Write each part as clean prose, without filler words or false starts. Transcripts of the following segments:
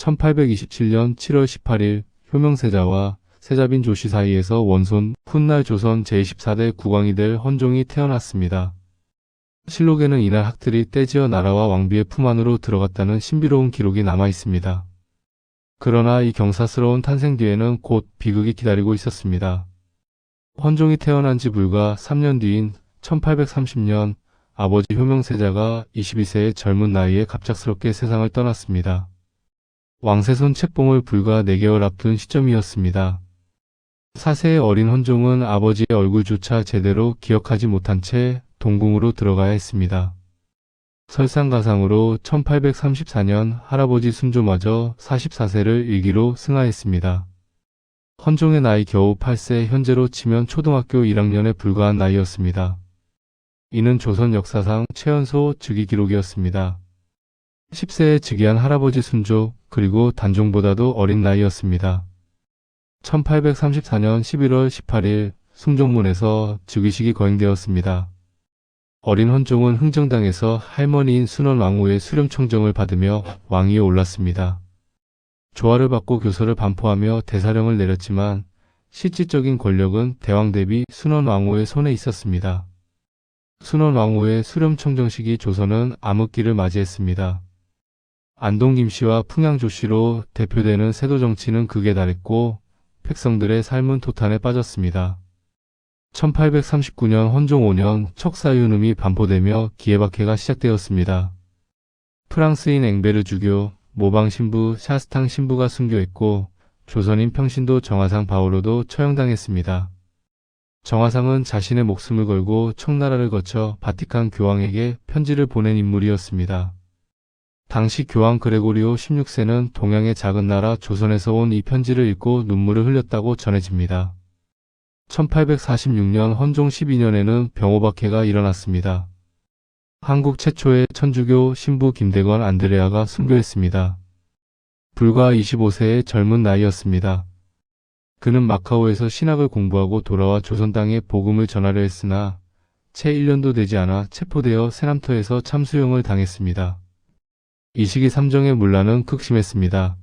1827년 7월 18일 효명세자와 세자빈 조씨 사이에서 원손 훗날 조선 제24대 국왕이 될 헌종이 태어났습니다. 실록에는 이날 학들이 떼지어 나라와 왕비의 품 안으로 들어갔다는 신비로운 기록이 남아 있습니다. 그러나 이 경사스러운 탄생 뒤에는 곧 비극이 기다리고 있었습니다. 헌종이 태어난 지 불과 3년 뒤인 1830년 아버지 효명세자가 22세의 젊은 나이에 갑작스럽게 세상을 떠났습니다. 왕세손 책봉을 불과 4개월 앞둔 시점이었습니다. 4세의 어린 헌종은 아버지의 얼굴조차 제대로 기억하지 못한 채 동궁으로 들어가야 했습니다. 설상가상으로 1834년 할아버지 순조마저 44세를 일기로 승하했습니다. 헌종의 나이 겨우 8세, 현재로 치면 초등학교 1학년에 불과한 나이였습니다. 이는 조선 역사상 최연소 즉위 기록이었습니다. 10세에 즉위한 할아버지 순조, 그리고 단종보다도 어린 나이였습니다. 1834년 11월 18일 숭정문에서 즉위식이 거행되었습니다. 어린 헌종은 흥정당에서 할머니인 순원왕후의 수렴청정을 받으며 왕위에 올랐습니다. 조화를 받고 교서를 반포하며 대사령을 내렸지만 실질적인 권력은 대왕 대비 순원왕후의 손에 있었습니다. 순원왕후의 수렴청정식이 조선은 암흑기를 맞이했습니다. 안동 김씨와 풍양 조씨로 대표되는 세도 정치는 극에 달했고 백성들의 삶은 도탄에 빠졌습니다. 1839년 헌종 5년 척사윤음이 반포되며 기해박해가 시작되었습니다. 프랑스인 앵베르 주교, 모방 신부, 샤스탕 신부가 순교했고 조선인 평신도 정화상 바오로도 처형당했습니다. 정화상은 자신의 목숨을 걸고 청나라를 거쳐 바티칸 교황에게 편지를 보낸 인물이었습니다. 당시 교황 그레고리오 16세는 동양의 작은 나라 조선에서 온 이 편지를 읽고 눈물을 흘렸다고 전해집니다. 1846년 헌종 12년에는 병오박해가 일어났습니다. 한국 최초의 천주교 신부 김대건 안드레아가 순교했습니다. 불과 25세의 젊은 나이였습니다. 그는 마카오에서 신학을 공부하고 돌아와 조선 땅에 복음을 전하려 했으나 채 1년도 되지 않아 체포되어 세남터에서 참수형을 당했습니다. 이 시기 삼정의 문란은 극심했습니다.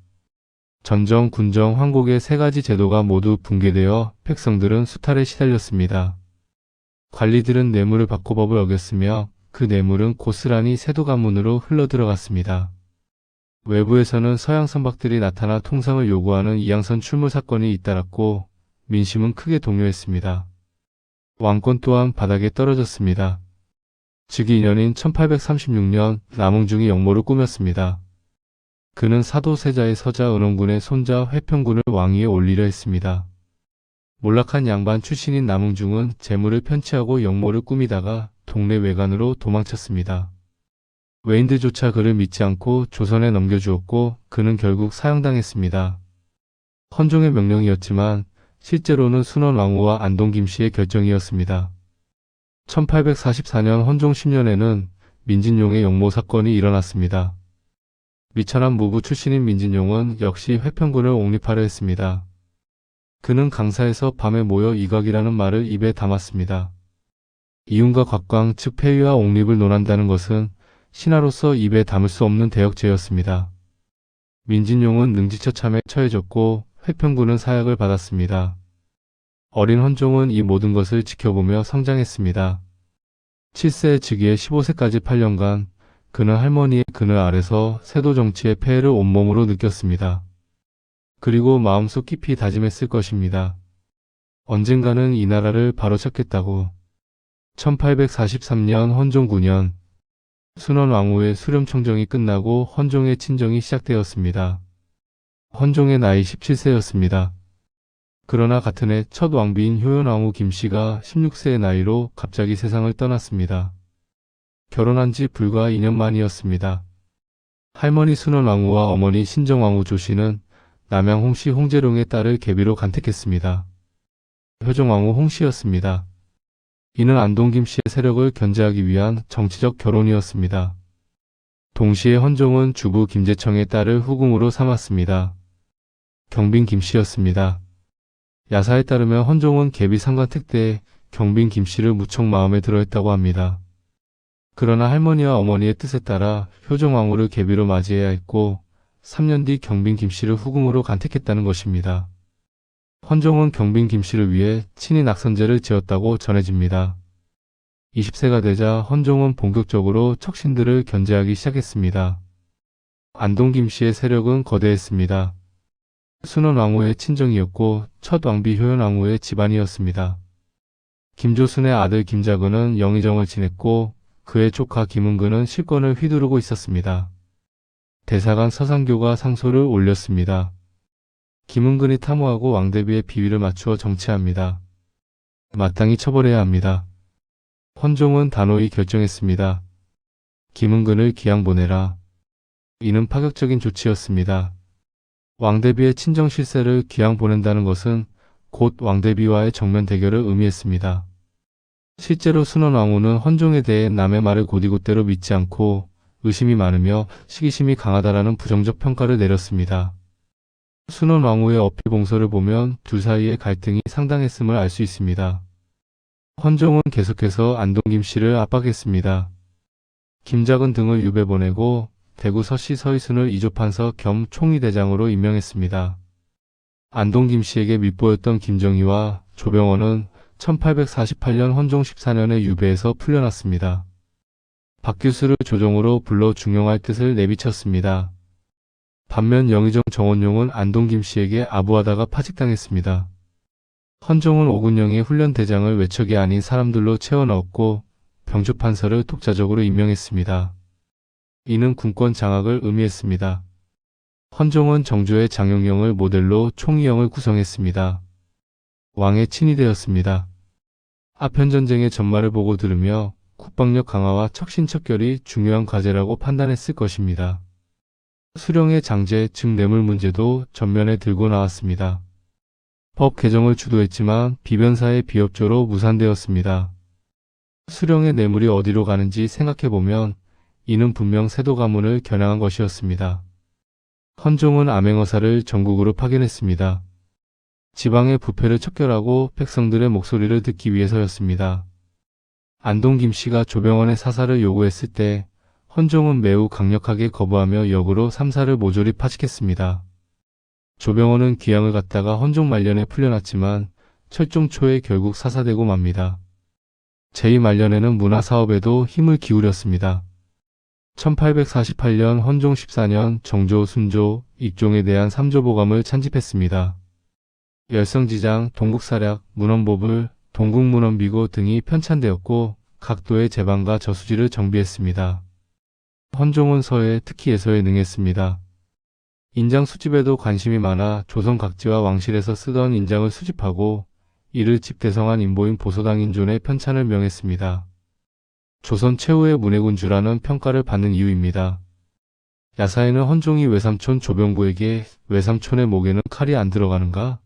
전정, 군정, 황곡의 3가지 제도가 모두 붕괴되어 백성들은 수탈에 시달렸습니다. 관리들은 뇌물을 받고 법을 어겼으며 그 뇌물은 고스란히 세도 가문으로 흘러들어갔습니다. 외부에서는 서양 선박들이 나타나 통상을 요구하는 이양선 출몰 사건이 잇따랐고 민심은 크게 동요했습니다. 왕권 또한 바닥에 떨어졌습니다. 즉위 2년인 1836년 남응중이 역모를 꾸몄습니다. 그는 사도세자의 서자 은원군의 손자 회평군을 왕위에 올리려 했습니다. 몰락한 양반 출신인 남응중은 재물을 편취하고 역모를 꾸미다가 동네 외관으로 도망쳤습니다. 외인들조차 그를 믿지 않고 조선에 넘겨주었고 그는 결국 사형당했습니다. 헌종의 명령이었지만 실제로는 순원왕후와 안동 김씨의 결정이었습니다. 1844년 헌종 10년에는 민진용의 역모 사건이 일어났습니다. 미천한 무부 출신인 민진용은 역시 회평군을 옹립하려 했습니다. 그는 강사에서 밤에 모여 이각이라는 말을 입에 담았습니다. 이윤과 곽광 즉 폐위와 옹립을 논한다는 것은 신하로서 입에 담을 수 없는 대역죄였습니다. 민진용은 능지처참에 처해졌고 회평군은 사약을 받았습니다. 어린 헌종은 이 모든 것을 지켜보며 성장했습니다. 7세 즉위에 15세까지 8년간 그는 할머니의 그늘 아래서 세도 정치의 폐해를 온몸으로 느꼈습니다. 그리고 마음속 깊이 다짐했을 것입니다. 언젠가는 이 나라를 바로잡겠다고. 1843년 헌종 9년 순원왕후의 수렴청정이 끝나고 헌종의 친정이 시작되었습니다. 헌종의 나이 17세였습니다. 그러나 같은 해 첫 왕비인 효연왕후 김씨가 16세의 나이로 갑자기 세상을 떠났습니다. 결혼한 지 불과 2년 만이었습니다. 할머니 순원왕후와 어머니 신정왕후 조씨는 남양 홍씨 홍제룡의 딸을 계비로 간택했습니다. 효정왕후 홍씨였습니다. 이는 안동 김씨의 세력을 견제하기 위한 정치적 결혼이었습니다. 동시에 헌종은 주부 김재청의 딸을 후궁으로 삼았습니다. 경빈 김씨였습니다. 야사에 따르면 헌종은 계비 상관 택대에 경빈 김씨를 무척 마음에 들어했다고 합니다. 그러나 할머니와 어머니의 뜻에 따라 효정왕후를 계비로 맞이해야 했고 3년 뒤 경빈 김씨를 후궁으로 간택했다는 것입니다. 헌종은 경빈 김씨를 위해 친히 낙선제를 지었다고 전해집니다. 20세가 되자 헌종은 본격적으로 척신들을 견제하기 시작했습니다. 안동 김씨의 세력은 거대했습니다. 순원 왕후의 친정이었고 첫 왕비 효연 왕후의 집안이었습니다. 김조순의 아들 김자근은 영의정을 지냈고 그의 조카 김은근은 실권을 휘두르고 있었습니다. 대사관 서상교가 상소를 올렸습니다. 김은근이 탐호하고 왕대비의 비위를 맞추어 정치합니다. 마땅히 처벌해야 합니다. 헌종은 단호히 결정했습니다. 김은근을 기양 보내라. 이는 파격적인 조치였습니다. 왕대비의 친정 실세를 기양 보낸다는 것은 곧 왕대비와의 정면 대결을 의미했습니다. 실제로 순원 왕후는 헌종에 대해 남의 말을 곧이곧대로 믿지 않고 의심이 많으며 시기심이 강하다라는 부정적 평가를 내렸습니다. 순원 왕후의 어필봉서를 보면 둘 사이의 갈등이 상당했음을 알 수 있습니다. 헌종은 계속해서 안동 김씨를 압박했습니다. 김작은 등을 유배 보내고 대구 서씨 서희순을 이조판서 겸 총의대장으로 임명했습니다. 안동 김씨에게 밑보였던 김정희와 조병원은 1848년 헌종 14년에 유배에서 풀려났습니다. 박규수를 조정으로 불러 중용할 뜻을 내비쳤습니다. 반면 영의정 정원용은 안동 김씨에게 아부하다가 파직당했습니다. 헌종은 오군영의 훈련대장을 외척이 아닌 사람들로 채워 넣었고 병주판서를 독자적으로 임명했습니다. 이는 군권 장악을 의미했습니다. 헌종은 정조의 장용영을 모델로 총의영을 구성했습니다. 왕의 친이 되었습니다. 아편전쟁의 전말을 보고 들으며 국방력 강화와 척신척결이 중요한 과제라고 판단했을 것입니다. 수령의 장제 즉 뇌물 문제도 전면에 들고 나왔습니다. 법 개정을 주도했지만 비변사의 비협조로 무산되었습니다. 수령의 뇌물이 어디로 가는지 생각해보면 이는 분명 세도 가문을 겨냥한 것이었습니다. 헌종은 암행어사를 전국으로 파견했습니다. 지방의 부패를 척결하고 백성들의 목소리를 듣기 위해서였습니다. 안동 김씨가 조병원의 사사를 요구했을 때 헌종은 매우 강력하게 거부하며 역으로 삼사를 모조리 파직했습니다. 조병원은 기양을 갔다가 헌종 말년에 풀려났지만 철종 초에 결국 사사되고 맙니다. 제2 말년에는 문화사업에도 힘을 기울였습니다. 1848년 헌종 14년 정조, 순조, 익종에 대한 삼조보감을 찬집했습니다. 열성지장, 동국사략, 문헌보불, 동국문헌비고 등이 편찬되었고 각 도의 제방과 저수지를 정비했습니다. 헌종은 서예, 특히 예서에 능했습니다. 인장 수집에도 관심이 많아 조선 각지와 왕실에서 쓰던 인장을 수집하고 이를 집대성한 인보인 보소당인존의 편찬을 명했습니다. 조선 최후의 문해군주라는 평가를 받는 이유입니다. 야사에는 헌종이 외삼촌 조병구에게 외삼촌의 목에는 칼이 안 들어가는가?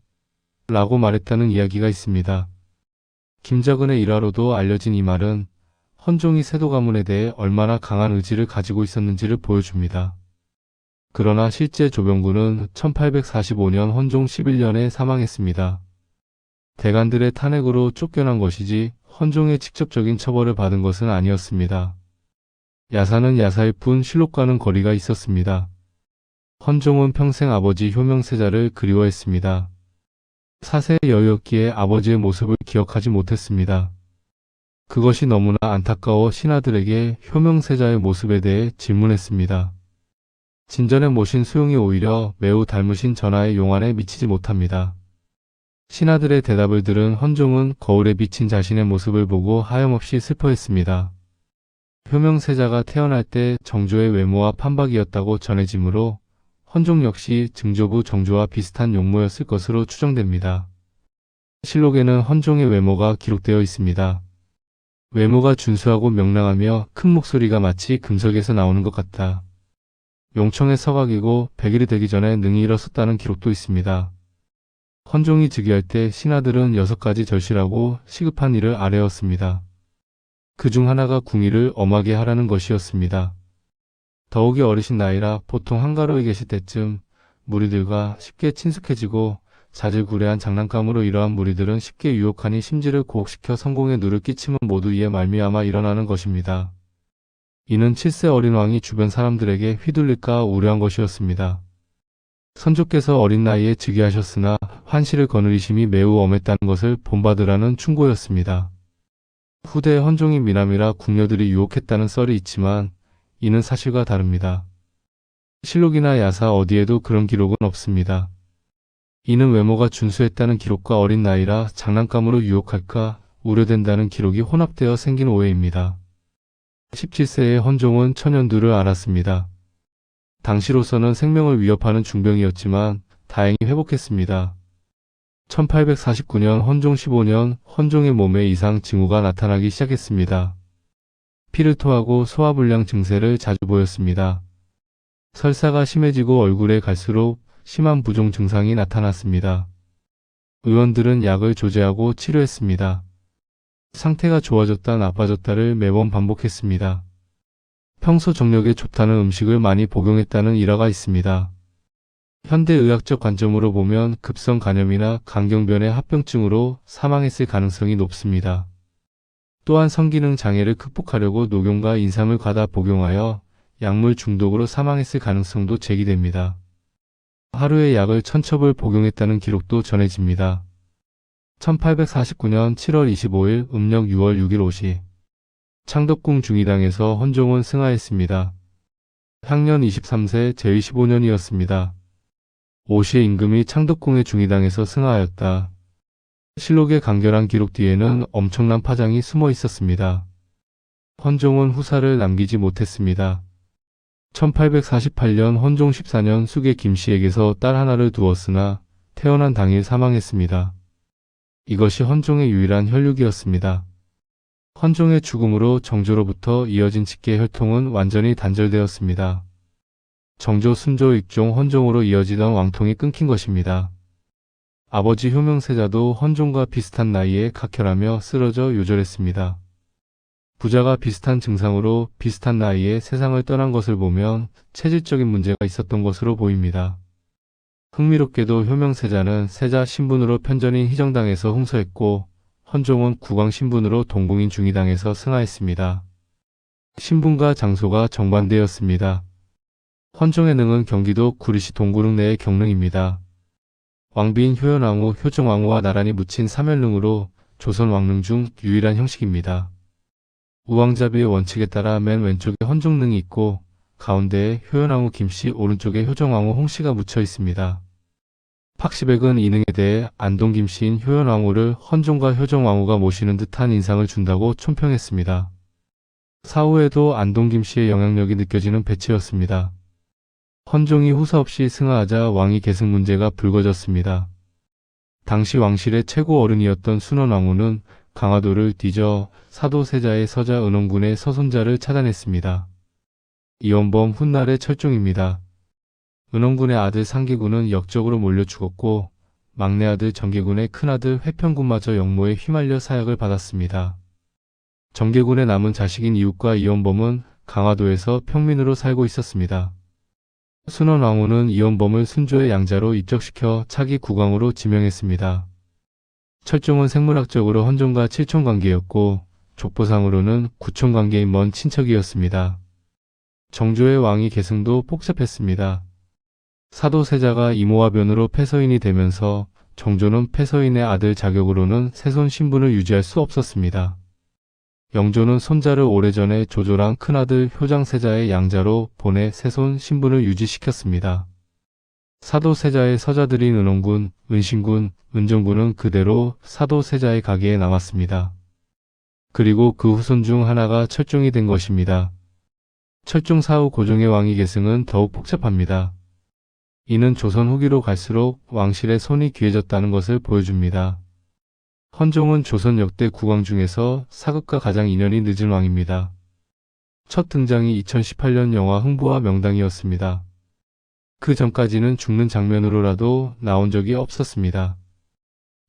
라고 말했다는 이야기가 있습니다. 김작은의 일화로도 알려진 이 말은 헌종이 세도 가문에 대해 얼마나 강한 의지를 가지고 있었는지를 보여줍니다. 그러나 실제 조병구는 1845년 헌종 11년에 사망했습니다. 대간들의 탄핵으로 쫓겨난 것이지 헌종의 직접적인 처벌을 받은 것은 아니었습니다. 야사는 야사일 뿐 실록과는 거리가 있었습니다. 헌종은 평생 아버지 효명세자를 그리워했습니다. 사세의 여유였기에 아버지의 모습을 기억하지 못했습니다. 그것이 너무나 안타까워 신하들에게 효명세자의 모습에 대해 질문했습니다. 진전에 모신 수용이 오히려 매우 닮으신 전하의 용안에 미치지 못합니다. 신하들의 대답을 들은 헌종은 거울에 비친 자신의 모습을 보고 하염없이 슬퍼했습니다. 효명세자가 태어날 때 정조의 외모와 판박이었다고 전해지므로 헌종 역시 증조부 정조와 비슷한 용모였을 것으로 추정됩니다. 실록에는 헌종의 외모가 기록되어 있습니다. 외모가 준수하고 명랑하며 큰 목소리가 마치 금석에서 나오는 것 같다. 용청의 서각이고 100일이 되기 전에 능히 일어섰다는 기록도 있습니다. 헌종이 즉위할 때 신하들은 6가지 절실하고 시급한 일을 아뢰었습니다. 그중 하나가 궁의를 엄하게 하라는 것이었습니다. 더욱이 어리신 나이라 보통 한가로이 계실 때쯤 무리들과 쉽게 친숙해지고 자질구레한 장난감으로 이러한 무리들은 쉽게 유혹하니 심지를 고혹시켜 성공의 누를 끼치면 모두 이에 말미암아 일어나는 것입니다. 이는 7세 어린 왕이 주변 사람들에게 휘둘릴까 우려한 것이었습니다. 선조께서 어린 나이에 즉위하셨으나 환시를 거느리심이 매우 엄했다는 것을 본받으라는 충고였습니다. 후대 헌종이 미남이라 궁녀들이 유혹했다는 썰이 있지만 이는 사실과 다릅니다. 실록이나 야사 어디에도 그런 기록은 없습니다. 이는 외모가 준수했다는 기록과 어린 나이라 장난감으로 유혹할까 우려된다는 기록이 혼합되어 생긴 오해입니다. 17세의 헌종은 천연두를 앓았습니다. 당시로서는 생명을 위협하는 중병이었지만 다행히 회복했습니다. 1849년 헌종 15년 헌종의 몸에 이상 징후가 나타나기 시작했습니다. 피를 토하고 소화불량 증세를 자주 보였습니다. 설사가 심해지고 얼굴에 갈수록 심한 부종 증상이 나타났습니다. 의원들은 약을 조제하고 치료했습니다. 상태가 좋아졌다 나빠졌다를 매번 반복했습니다. 평소 정력에 좋다는 음식을 많이 복용했다는 일화가 있습니다. 현대의학적 관점으로 보면 급성 간염이나 간경변의 합병증으로 사망했을 가능성이 높습니다. 또한 성기능 장애를 극복하려고 녹용과 인삼을 과다 복용하여 약물 중독으로 사망했을 가능성도 제기됩니다. 하루에 약을 1000첩을 복용했다는 기록도 전해집니다. 1849년 7월 25일 음력 6월 6일 오시 창덕궁 중의당에서 헌종은 승하했습니다. 향년 23세 제25년이었습니다. 오시의 임금이 창덕궁의 중의당에서 승하하였다. 실록의 간결한 기록 뒤에는 엄청난 파장이 숨어 있었습니다. 헌종은 후사를 남기지 못했습니다. 1848년 헌종 14년 숙의 김씨에게서 딸 하나를 두었으나 태어난 당일 사망했습니다. 이것이 헌종의 유일한 혈육이었습니다. 헌종의 죽음으로 정조로부터 이어진 직계 혈통은 완전히 단절되었습니다. 정조, 순조, 익종, 헌종으로 이어지던 왕통이 끊긴 것입니다. 아버지 효명세자도 헌종과 비슷한 나이에 각혈하며 쓰러져 요절했습니다. 부자가 비슷한 증상으로 비슷한 나이에 세상을 떠난 것을 보면 체질적인 문제가 있었던 것으로 보입니다. 흥미롭게도 효명세자는 세자 신분으로 편전인 희정당에서 흥서했고 헌종은 국왕 신분으로 동궁인 중의당에서 승하했습니다. 신분과 장소가 정반대였습니다. 헌종의 능은 경기도 구리시 동구릉 내의 경릉입니다. 왕비인 효연왕후, 효정왕후와 나란히 묻힌 사면릉으로 조선 왕릉 중 유일한 형식입니다. 우왕자비의 원칙에 따라 맨 왼쪽에 헌종릉이 있고 가운데에 효연왕후 김씨, 오른쪽에 효정왕후 홍씨가 묻혀 있습니다. 팍시백은 이 능에 대해 안동 김씨인 효연왕후를 헌종과 효정왕후가 모시는 듯한 인상을 준다고 촌평했습니다. 사후에도 안동 김씨의 영향력이 느껴지는 배치였습니다. 헌종이 후사 없이 승하하자 왕위 계승 문제가 불거졌습니다. 당시 왕실의 최고 어른이었던 순원왕후는 강화도를 뒤져 사도세자의 서자 은원군의 서손자를 차단했습니다. 이원범 훗날의 철종입니다. 은원군의 아들 상계군은 역적으로 몰려 죽었고 막내 아들 정계군의 큰아들 회평군마저 역모에 휘말려 사약을 받았습니다. 정계군의 남은 자식인 이웃과 이원범은 강화도에서 평민으로 살고 있었습니다. 순원왕후는 이원범을 순조의 양자로 입적시켜 차기 국왕으로 지명했습니다. 철종은 생물학적으로 헌종과 칠촌관계였고 족보상으로는 구촌관계인 먼 친척이었습니다. 정조의 왕위 계승도 복잡했습니다. 사도세자가 이모와 변으로 패서인이 되면서 정조는 패서인의 아들 자격으로는 세손 신분을 유지할 수 없었습니다. 영조는 손자를 오래전에 조조랑 큰아들 효장세자의 양자로 보내 세손 신분을 유지시켰습니다. 사도세자의 서자들인 은원군, 은신군, 은정군은 그대로 사도세자의 가계에 남았습니다. 그리고 그 후손 중 하나가 철종이 된 것입니다. 철종 사후 고종의 왕위 계승은 더욱 복잡합니다. 이는 조선 후기로 갈수록 왕실의 손이 귀해졌다는 것을 보여줍니다. 헌종은 조선 역대 국왕 중에서 사극과 가장 인연이 늦은 왕입니다. 첫 등장이 2018년 영화 흥부와 명당이었습니다. 그 전까지는 죽는 장면으로라도 나온 적이 없었습니다.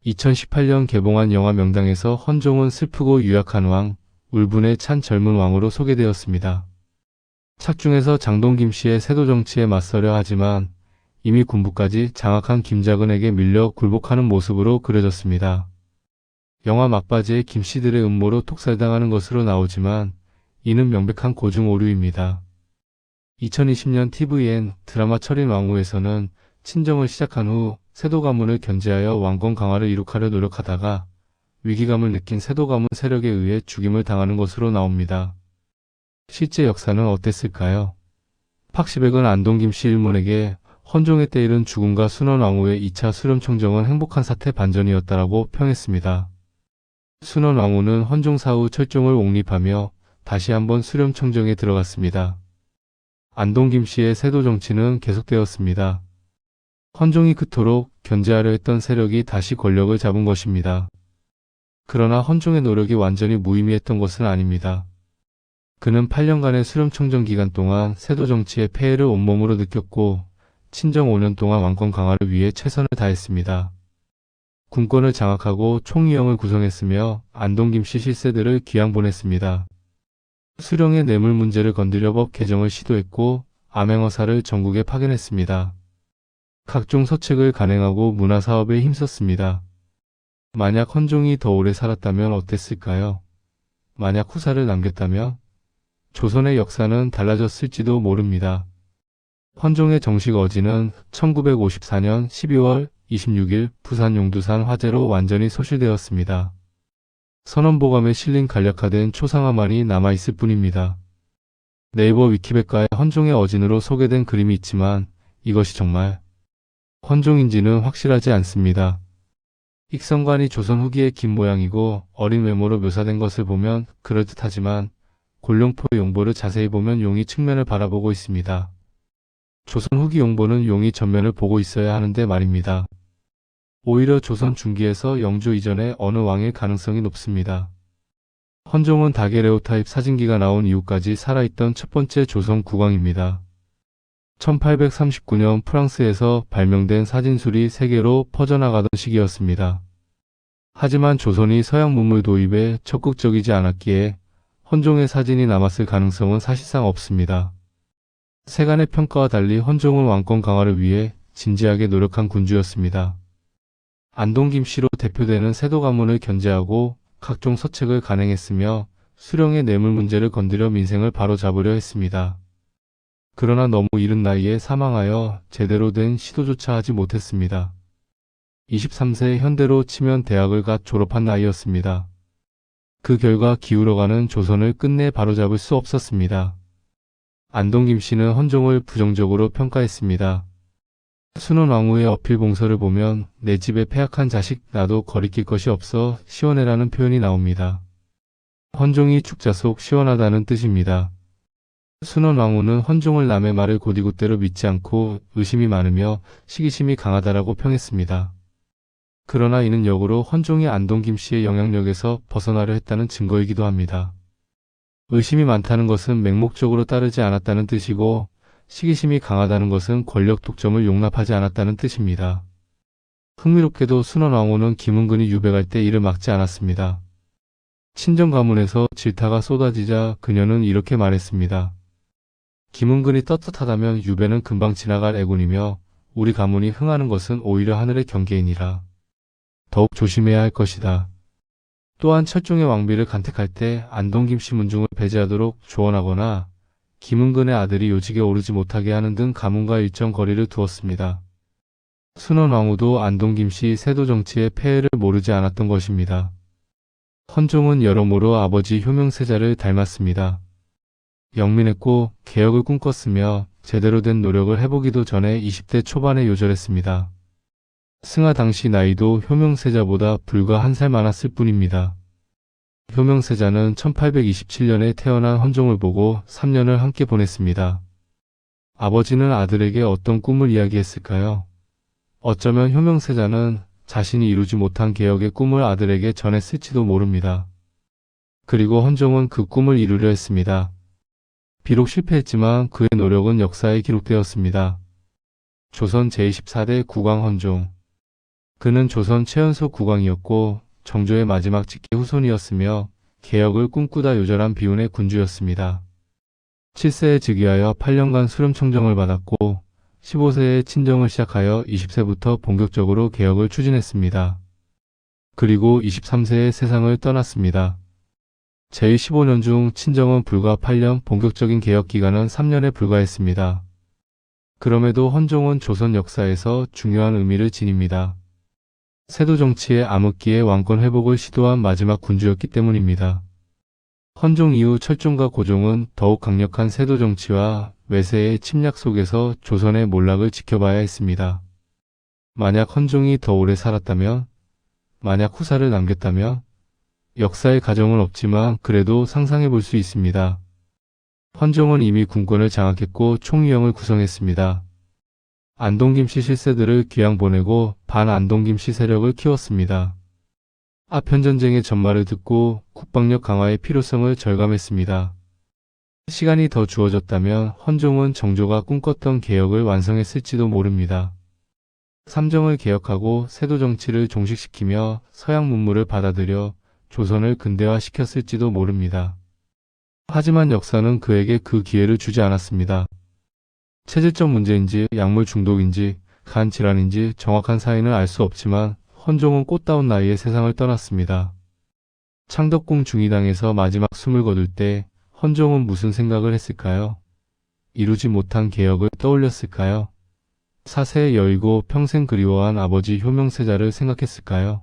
2018년 개봉한 영화 명당에서 헌종은 슬프고 유약한 왕, 울분에 찬 젊은 왕으로 소개되었습니다. 착중에서 장동 김씨의 세도 정치에 맞서려 하지만 이미 군부까지 장악한 김작은에게 밀려 굴복하는 모습으로 그려졌습니다. 영화 막바지에 김씨들의 음모로 독살당하는 것으로 나오지만 이는 명백한 고증 오류입니다. 2020년 TVN 드라마 철인 왕후에서는 친정을 시작한 후 세도 가문을 견제하여 왕권 강화를 이룩하려 노력하다가 위기감을 느낀 세도 가문 세력에 의해 죽임을 당하는 것으로 나옵니다. 실제 역사는 어땠을까요? 팍시백은 안동 김씨 일문에게 헌종의 때이른 죽음과 순원왕후의 2차 수렴청정은 행복한 사태 반전이었다라고 평했습니다. 순원왕후는 헌종 사후 철종을 옹립하며 다시 한번 수렴청정에 들어갔습니다. 안동 김씨의 세도 정치는 계속되었습니다. 헌종이 그토록 견제하려 했던 세력이 다시 권력을 잡은 것입니다. 그러나 헌종의 노력이 완전히 무의미했던 것은 아닙니다. 그는 8년간의 수렴청정 기간 동안 세도 정치의 폐해를 온몸으로 느꼈고 친정 5년 동안 왕권 강화를 위해 최선을 다했습니다. 군권을 장악하고 총의형을 구성했으며 안동 김씨 실세들을 귀양보냈습니다. 수령의 뇌물 문제를 건드려 법 개정을 시도했고 암행어사를 전국에 파견했습니다. 각종 서책을 간행하고 문화사업에 힘썼습니다. 만약 헌종이 더 오래 살았다면 어땠을까요? 만약 후사를 남겼다면? 조선의 역사는 달라졌을지도 모릅니다. 헌종의 정식 어지는 1954년 12월 26일 부산 용두산 화재로 완전히 소실되었습니다. 선원보감에 실린 간략화된 초상화만이 남아있을 뿐입니다. 네이버 위키백과에 헌종의 어진으로 소개된 그림이 있지만 이것이 정말 헌종인지는 확실하지 않습니다. 익성관이 조선 후기의 긴 모양이고 어린 외모로 묘사된 것을 보면 그럴듯하지만 골룡포 용보를 자세히 보면 용이 측면을 바라보고 있습니다. 조선 후기 용보는 용이 전면을 보고 있어야 하는데 말입니다. 오히려 조선 중기에서 영조 이전의 어느 왕일 가능성이 높습니다. 헌종은 다게레오타입 사진기가 나온 이후까지 살아있던 첫 번째 조선 국왕입니다. 1839년 프랑스에서 발명된 사진술이 세계로 퍼져나가던 시기였습니다. 하지만 조선이 서양 문물 도입에 적극적이지 않았기에 헌종의 사진이 남았을 가능성은 사실상 없습니다. 세간의 평가와 달리 헌종은 왕권 강화를 위해 진지하게 노력한 군주였습니다. 안동 김씨로 대표되는 세도 가문을 견제하고 각종 서책을 간행했으며 수령의 뇌물 문제를 건드려 민생을 바로잡으려 했습니다. 그러나 너무 이른 나이에 사망하여 제대로 된 시도조차 하지 못했습니다. 23세에 현대로 치면 대학을 갓 졸업한 나이였습니다. 그 결과 기울어가는 조선을 끝내 바로잡을 수 없었습니다. 안동 김씨는 헌종을 부정적으로 평가했습니다. 순원왕후의 어필 봉서를 보면 내 집에 폐악한 자식 나도 거리낄 것이 없어 시원해라는 표현이 나옵니다. 헌종이 축자 속 시원하다는 뜻입니다. 순원왕후는 헌종을 남의 말을 곧이곧대로 믿지 않고 의심이 많으며 시기심이 강하다라고 평했습니다. 그러나 이는 역으로 헌종이 안동 김씨의 영향력에서 벗어나려 했다는 증거이기도 합니다. 의심이 많다는 것은 맹목적으로 따르지 않았다는 뜻이고 시기심이 강하다는 것은 권력 독점을 용납하지 않았다는 뜻입니다. 흥미롭게도 순원왕후는 김은근이 유배갈 때 이를 막지 않았습니다. 친정 가문에서 질타가 쏟아지자 그녀는 이렇게 말했습니다. 김은근이 떳떳하다면 유배는 금방 지나갈 애군이며 우리 가문이 흥하는 것은 오히려 하늘의 경계이니라. 더욱 조심해야 할 것이다. 또한 철종의 왕비를 간택할 때 안동 김씨 문중을 배제하도록 조언하거나 김은근의 아들이 요직에 오르지 못하게 하는 등 가문과 일정 거리를 두었습니다. 순원왕후도 안동 김씨 세도 정치의 폐해를 모르지 않았던 것입니다. 헌종은 여러모로 아버지 효명세자를 닮았습니다. 영민했고 개혁을 꿈꿨으며 제대로 된 노력을 해보기도 전에 20대 초반에 요절했습니다. 승하 당시 나이도 효명세자보다 불과 한 살 많았을 뿐입니다. 효명세자는 1827년에 태어난 헌종을 보고 3년을 함께 보냈습니다. 아버지는 아들에게 어떤 꿈을 이야기했을까요? 어쩌면 효명세자는 자신이 이루지 못한 개혁의 꿈을 아들에게 전했을지도 모릅니다. 그리고 헌종은 그 꿈을 이루려 했습니다. 비록 실패했지만 그의 노력은 역사에 기록되었습니다. 조선 제24대 국왕 헌종. 그는 조선 최연소 국왕이었고 정조의 마지막 직계 후손이었으며 개혁을 꿈꾸다 요절한 비운의 군주였습니다. 7세에 즉위하여 8년간 수렴청정을 받았고 15세에 친정을 시작하여 20세부터 본격적으로 개혁을 추진했습니다. 그리고 23세에 세상을 떠났습니다. 제15년 중 친정은 불과 8년, 본격적인 개혁 기간은 3년에 불과했습니다. 그럼에도 헌종은 조선 역사에서 중요한 의미를 지닙니다. 세도 정치의 암흑기에 왕권 회복을 시도한 마지막 군주였기 때문입니다. 헌종 이후 철종과 고종은 더욱 강력한 세도 정치와 외세의 침략 속에서 조선의 몰락을 지켜봐야 했습니다. 만약 헌종이 더 오래 살았다면, 만약 후사를 남겼다면, 역사의 가정은 없지만 그래도 상상해 볼 수 있습니다. 헌종은 이미 군권을 장악했고 총위형을 구성했습니다. 안동김씨 실세들을 귀양 보내고 반안동김씨 세력을 키웠습니다. 아편전쟁의 전말을 듣고 국방력 강화의 필요성을 절감했습니다. 시간이 더 주어졌다면 헌종은 정조가 꿈꿨던 개혁을 완성했을지도 모릅니다. 삼정을 개혁하고 세도 정치를 종식시키며 서양 문물을 받아들여 조선을 근대화시켰을지도 모릅니다. 하지만 역사는 그에게 그 기회를 주지 않았습니다. 체질적 문제인지 약물 중독인지 간 질환인지 정확한 사인은 알 수 없지만 헌종은 꽃다운 나이에 세상을 떠났습니다. 창덕궁 중의당에서 마지막 숨을 거둘 때 헌종은 무슨 생각을 했을까요? 이루지 못한 개혁을 떠올렸을까요? 사세의 여이고 평생 그리워한 아버지 효명세자를 생각했을까요?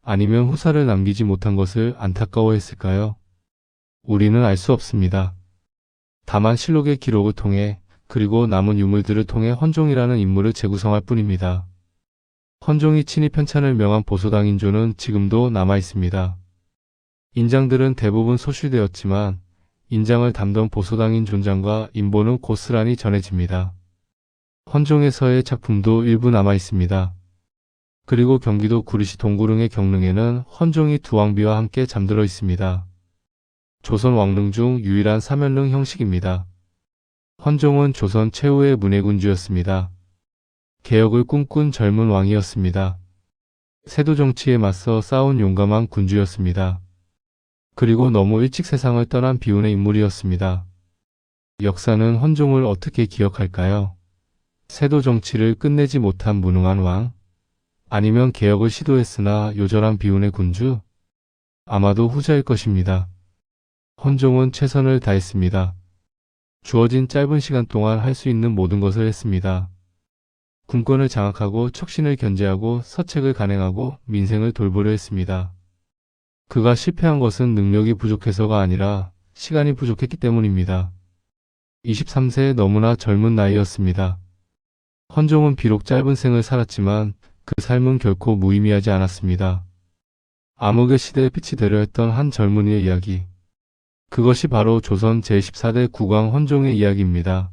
아니면 후사를 남기지 못한 것을 안타까워했을까요? 우리는 알 수 없습니다. 다만 실록의 기록을 통해 그리고 남은 유물들을 통해 헌종이라는 인물을 재구성할 뿐입니다. 헌종이 친히 편찬을 명한 보소당인조는 지금도 남아있습니다. 인장들은 대부분 소실되었지만 인장을 담던 보소당인 존장과 인보는 고스란히 전해집니다. 헌종의 서예 작품도 일부 남아있습니다. 그리고 경기도 구리시 동구릉의 경릉에는 헌종이 두 왕비와 함께 잠들어 있습니다. 조선 왕릉 중 유일한 사면릉 형식입니다. 헌종은 조선 최후의 문해군주였습니다. 개혁을 꿈꾼 젊은 왕이었습니다. 세도 정치에 맞서 싸운 용감한 군주였습니다. 그리고 너무 일찍 세상을 떠난 비운의 인물이었습니다. 역사는 헌종을 어떻게 기억할까요? 세도 정치를 끝내지 못한 무능한 왕? 아니면 개혁을 시도했으나 요절한 비운의 군주? 아마도 후자일 것입니다. 헌종은 최선을 다했습니다. 주어진 짧은 시간 동안 할 수 있는 모든 것을 했습니다. 군권을 장악하고 척신을 견제하고 서책을 간행하고 민생을 돌보려 했습니다. 그가 실패한 것은 능력이 부족해서가 아니라 시간이 부족했기 때문입니다. 23세의 너무나 젊은 나이였습니다. 헌종은 비록 짧은 생을 살았지만 그 삶은 결코 무의미하지 않았습니다. 암흑의 시대에 빛이 되려 했던 한 젊은이의 이야기. 그것이 바로 조선 제14대 국왕 헌종의 이야기입니다.